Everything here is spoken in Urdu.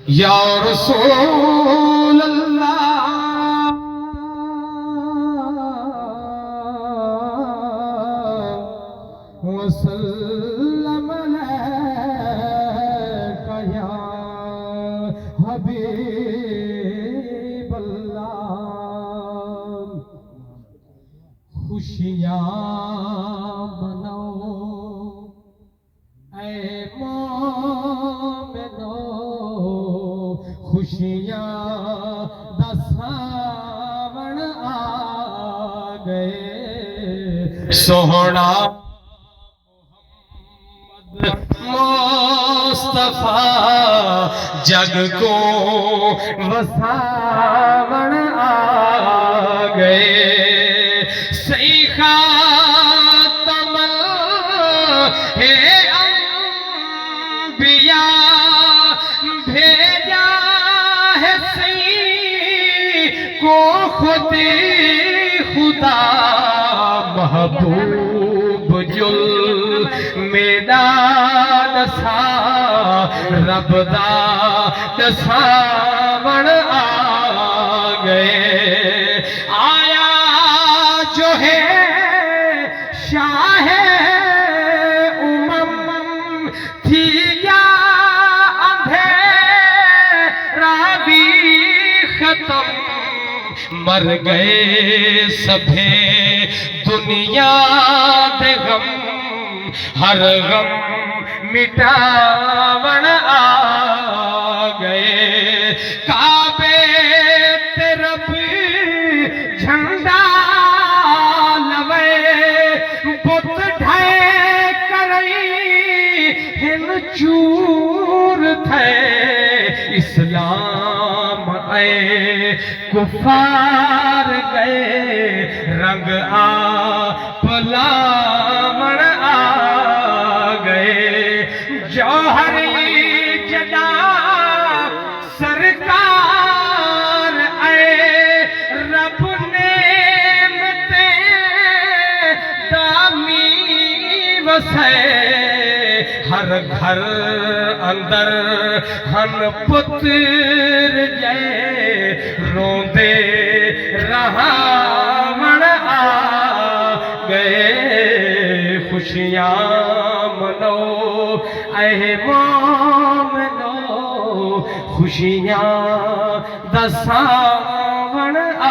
یا رسول اللہ وسلم علیک یا حبیب اللہ۔ خوشیاں مناؤ اے مومنو، خوشیاں دا ساون آ گئے۔ سوہنا مصطفیٰ جگ کو وساون آ گئے۔ صحیح خاتم الانبیاء بھیجا ہے سید کو خود خدا، محبوب جل میدان سا رب دا دساون آ گئے۔ آیا جو ہے شاہ امم تھی یا اندھیرا بھی ختم، مر گئے سبھے دنیا دے غم، ہر غم مٹاون آ گئے۔ کعبے تے رب جھنڈا لوے، بت ڈھائے کرئی ہن چور تھے، اسلام اے کفار گئے، رنگ آ پلاون آ گئے۔ جوہری جدا سرکار اے رب نعمتیں دامی وسے، ہر گھر اندر ہن پتر جے روندے رہاون آ گئے۔ خوشیاں منو اے مومنو، خوشیاں دا ساون آ